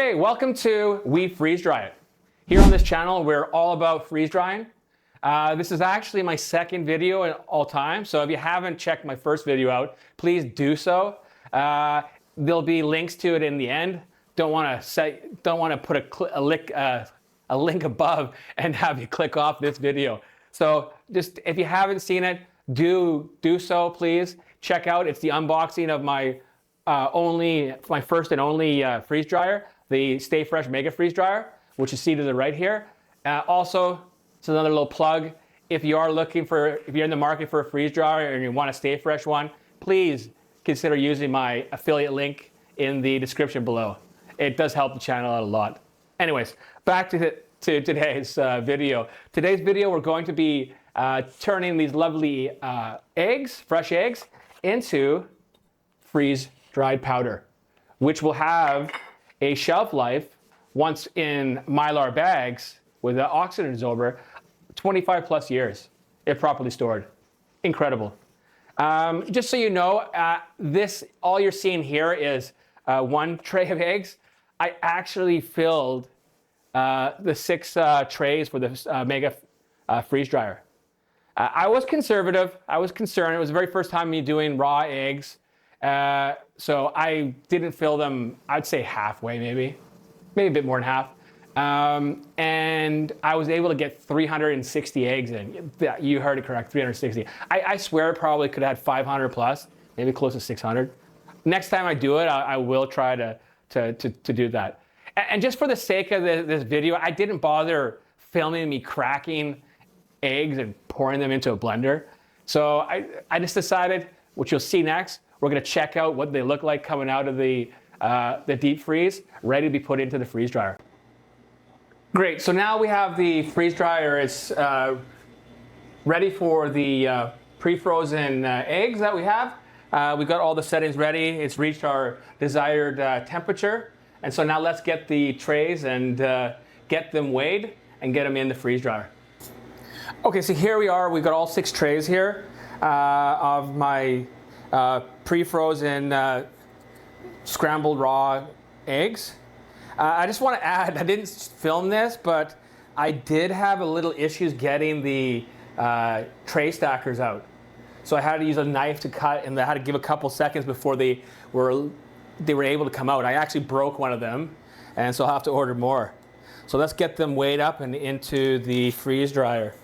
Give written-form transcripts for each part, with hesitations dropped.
Hey, welcome to WeFreezeDryIt. Here on this channel, we're all about freeze drying. This is actually my second video in all time, so if you haven't checked my first video out, please do so. There'll be links to it in the end. Don't want to put a link above and have you click off this video. So just if you haven't seen it, do so, please. Check out. It's the unboxing of my first and only freeze dryer, the Stay Fresh Mega Freeze Dryer, which you see to the right here. Also, it's another little plug. If you're in the market for a freeze dryer and you want a Stay Fresh one, please consider using my affiliate link in the description below. It does help the channel out a lot. Anyways, back to today's video. Today's video, we're going to be turning these lovely fresh eggs, into freeze-dried powder, which will have a shelf life, once in Mylar bags with an oxygen absorber, 25 plus years if properly stored. Incredible. Just so you know, all you're seeing here is one tray of eggs. I actually filled the 6 trays for the Mega Freeze Dryer. I was conservative. I was concerned. It was the very first time me doing raw eggs. So I didn't fill them, I'd say halfway, maybe a bit more than half. And I was able to get 360 eggs in. You heard it correct, 360. I swear it probably could have had 500 plus, maybe close to 600. Next time I do it, I will try to do that. And just for the sake of this video, I didn't bother filming me cracking eggs and pouring them into a blender. So I just decided, which you'll see next, we're gonna check out what they look like coming out of the deep freeze, ready to be put into the freeze dryer. Great, so now we have the freeze dryer. It's ready for the pre-frozen eggs that we have. We've got all the settings ready. It's reached our desired temperature. And so now let's get the trays and get them weighed and get them in the freeze dryer. Okay, so here we are. We've got all 6 trays here of my pre-frozen scrambled raw eggs. I just want to add, I didn't film this, but I did have a little issues getting the tray stackers out. So I had to use a knife to cut, and I had to give a couple seconds before they were able to come out. I actually broke one of them, and so I'll have to order more. So let's get them weighed up and into the freeze dryer.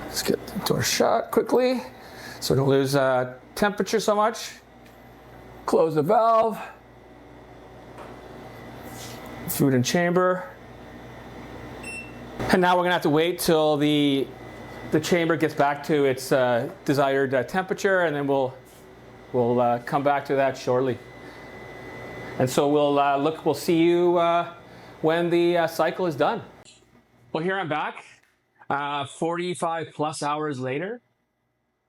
Let's get the door shut quickly so we don't lose temperature so much. Close the valve. Food in chamber. And now we're gonna have to wait till the chamber gets back to its desired temperature, and then we'll come back to that shortly. And so we'll see you when the cycle is done. Well, here I'm back. 45 plus hours later.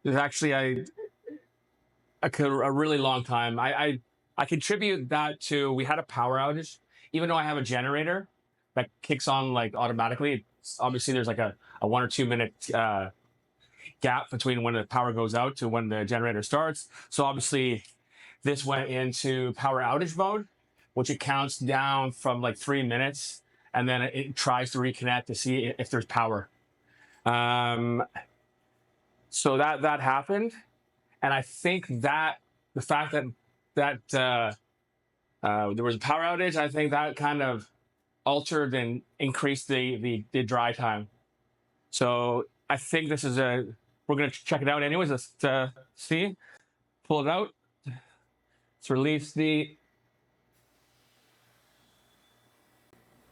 It's actually a really long time. I contribute that to, we had a power outage. Even though I have a generator that kicks on like automatically, obviously there's like a 1 or 2 minute gap between when the power goes out to when the generator starts. So obviously this went into power outage mode, which it counts down from like 3 minutes, and then it tries to reconnect to see if there's power. So that happened, and I think that the fact that there was a power outage, I think that kind of altered and increased the dry time. So I think this is we're gonna check it out anyways. Let's see, pull it out. Let's release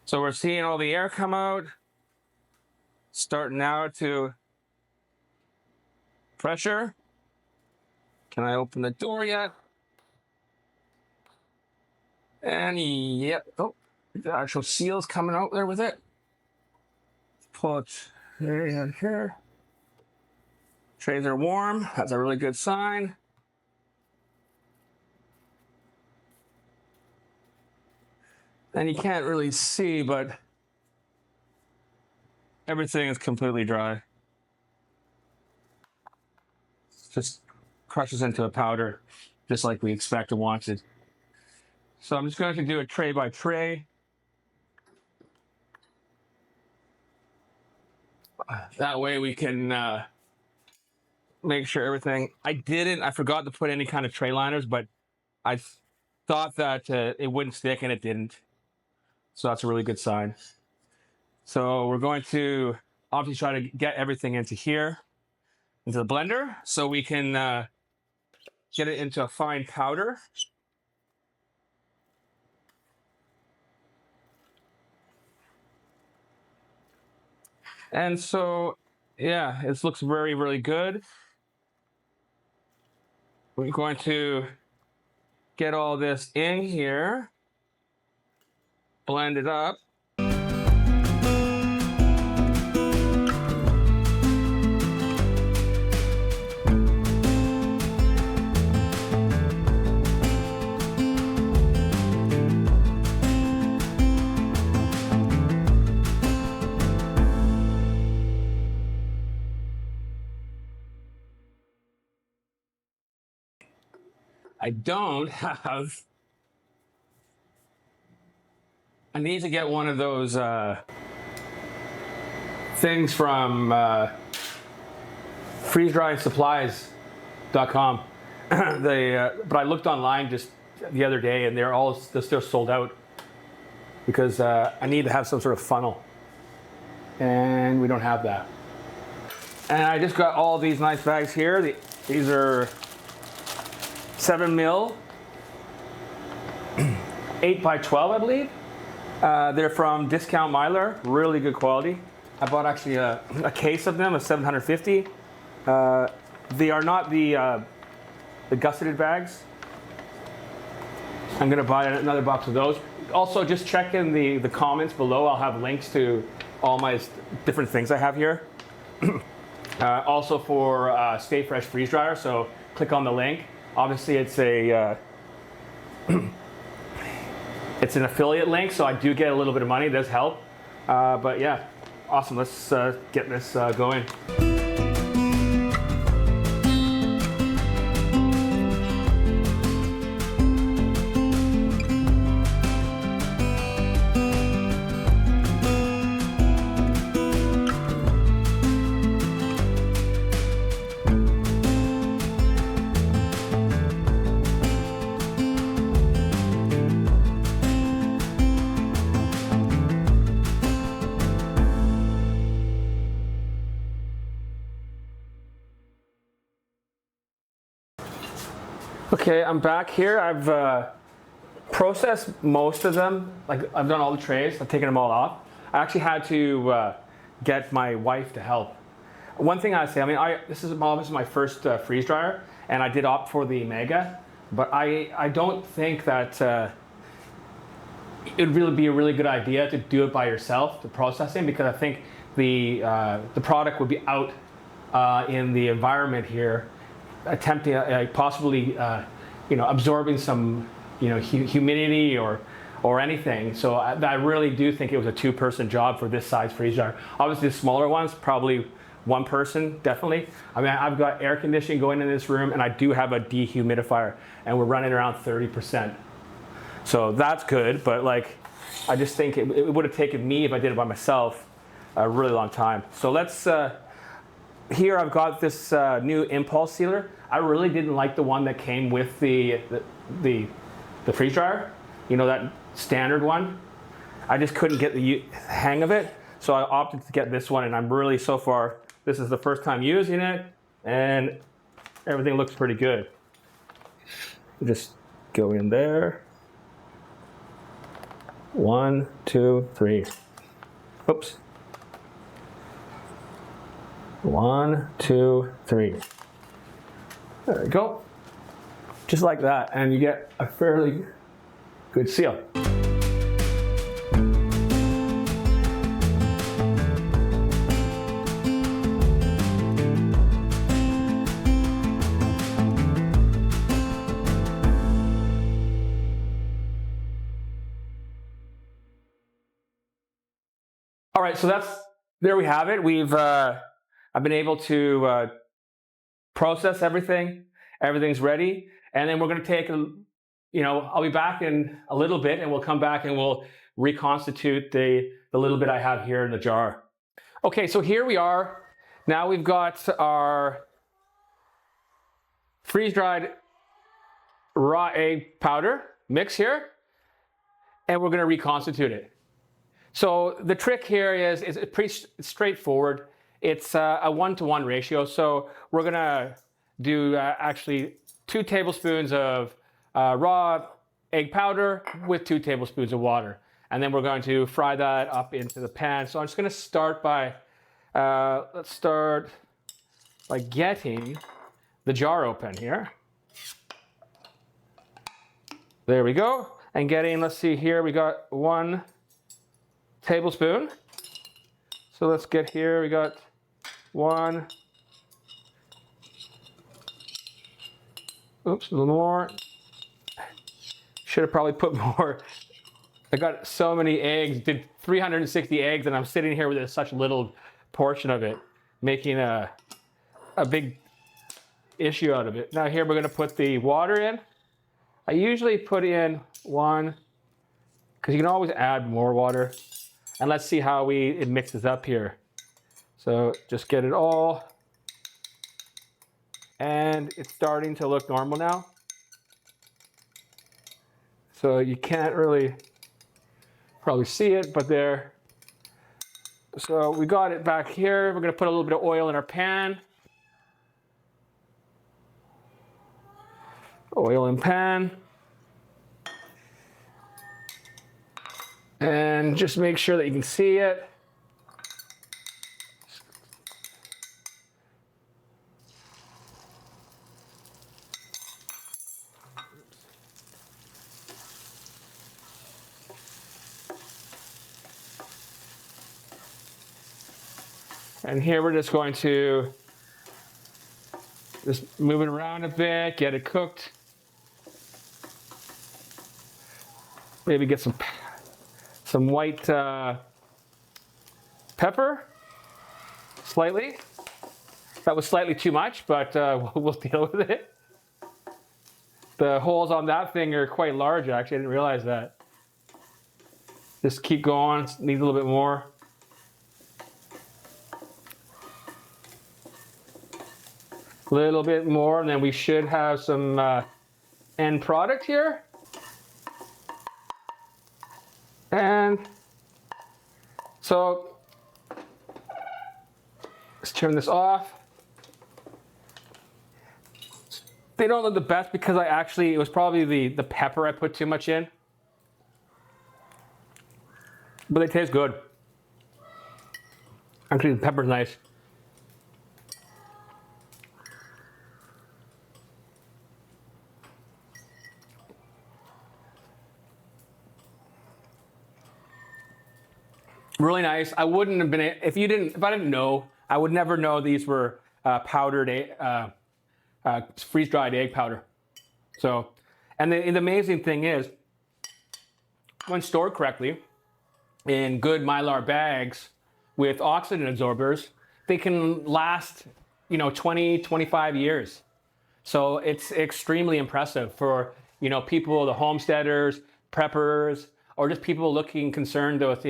so we're seeing all the air come out. Starting now to pressure. Can I open the door yet? And yep, oh, the actual seal's coming out there with it. Pull it here. Trays are warm, that's a really good sign. And you can't really see, but everything is completely dry. Just crushes into a powder, just like we expect and wanted. So I'm just going to do it tray by tray. That way we can make sure everything. I forgot to put any kind of tray liners, but I thought that it wouldn't stick and it didn't. So that's a really good sign. So we're going to obviously try to get everything into here, into the blender, so we can get it into a fine powder. And so, yeah, it looks very, really good. We're going to get all this in here, blend it up. I don't have. I need to get one of those things from FreezeDrySupplies.com. But I looked online just the other day, and they're still sold out because I need to have some sort of funnel, and we don't have that. And I just got all these nice bags here. These are 7 mil, 8 by 12, I believe. They're from Discount Mylar, really good quality. I bought actually a case of them, a 750. They are not the gusseted bags. I'm gonna buy another box of those. Also, just check in the comments below. I'll have links to all my different things I have here. Also for Stay Fresh freeze dryer, so click on the link. Obviously, it's it's an affiliate link, so I do get a little bit of money. It does help. But yeah, awesome. Let's get this going. Okay, I'm back here. I've processed most of them. Like, I've done all the trays. I've taken them all off. I actually had to get my wife to help. One thing I say, I mean, this is obviously my first freeze dryer, and I did opt for the Mega, but I don't think that it would really be a really good idea to do it by yourself, the processing, because I think the product would be out in the environment here, attempting possibly absorbing some humidity or anything. So I really do think it was a two-person job for this size freeze dryer. Obviously the smaller ones, probably one person, definitely. I mean, I've got air conditioning going in this room, and I do have a dehumidifier, and we're running around 30%. So that's good, but like, I just think it would have taken me, if I did it by myself, a really long time. So let's, here I've got this new impulse sealer. I really didn't like the one that came with the freeze dryer, that standard one. I just couldn't get the hang of it, so I opted to get this one, and I'm really, so far, this is the first time using it, and everything looks pretty good. Just go in there. 1, 2, 3. Oops. 1, 2, 3. There we go. just like that, and you get a fairly good seal. All right, so there we have it. I've been able to process everything. Everything's ready, and then we're going to take I'll be back in a little bit, and we'll come back and we'll reconstitute the little bit I have here in the jar. Okay, so here we are. Now we've got our freeze-dried raw egg powder mix here, and we're going to reconstitute it. So the trick here is pretty straightforward. It's a 1-to-1 ratio. So we're gonna do actually 2 tablespoons of raw egg powder with 2 tablespoons of water. And then we're going to fry that up into the pan. So I'm just gonna start by, let's start by getting the jar open here. There we go. And getting, let's see here, we got 1 tablespoon. So let's get here, we got 1. Oops, a little more. Should have probably put more. I got so many eggs, did 360 eggs, and I'm sitting here with such little portion of it, making a big issue out of it. Now here we're gonna put the water in. I usually put in 1, because you can always add more water. And let's see how it mixes up here. So just get it all. And it's starting to look normal now. So you can't really probably see it, but there. So we got it back here. We're gonna put a little bit of oil in our pan. Oil in pan. And just make sure that you can see it. And here we're just going to just move it around a bit, get it cooked. Maybe get some white pepper, slightly. That was slightly too much, but we'll deal with it. The holes on that thing are quite large, actually. I didn't realize that. Just keep going, needs a little bit more. A little bit more, and then we should have some end product here. And so let's turn this off. They don't look the best because it was probably the pepper I put too much in. But they taste good. Actually, the pepper's nice. Really nice. I wouldn't have been, if I didn't know, I would never know these were powdered, freeze-dried egg powder. So, and the amazing thing is, when stored correctly, in good Mylar bags with oxygen absorbers, they can last, 20, 25 years. So it's extremely impressive for, people, the homesteaders, preppers, or just people looking concerned with,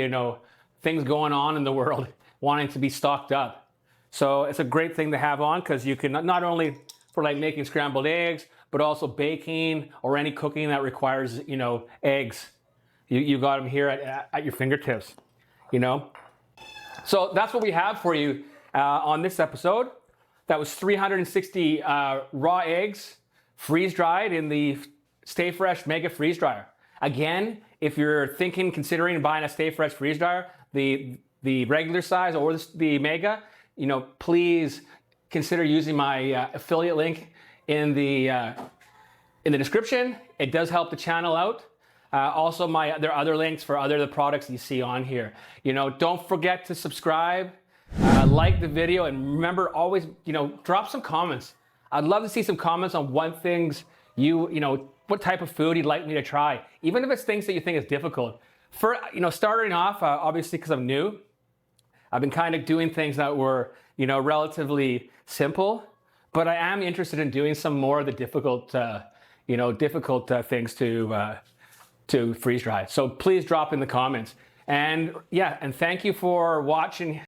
things going on in the world, wanting to be stocked up. So it's a great thing to have on because you can not only for like making scrambled eggs, but also baking or any cooking that requires, eggs. You got them here at your fingertips, So that's what we have for you on this episode. That was 360 raw eggs, freeze-dried in the Stay Fresh Mega Freeze Dryer. Again, if you're considering buying a Stay Fresh freeze dryer, the regular size or the Mega, please consider using my affiliate link in the in the description. It does help the channel out. Also, there are other links for the products you see on here. Don't forget to subscribe, like the video, and remember always, drop some comments. I'd love to see some comments on what things what type of food you'd like me to try, even if it's things that you think is difficult. For starting off, obviously because I'm new, I've been kind of doing things that were relatively simple, but I am interested in doing some more of the difficult things to freeze dry. So please drop in the comments. And yeah, and thank you for watching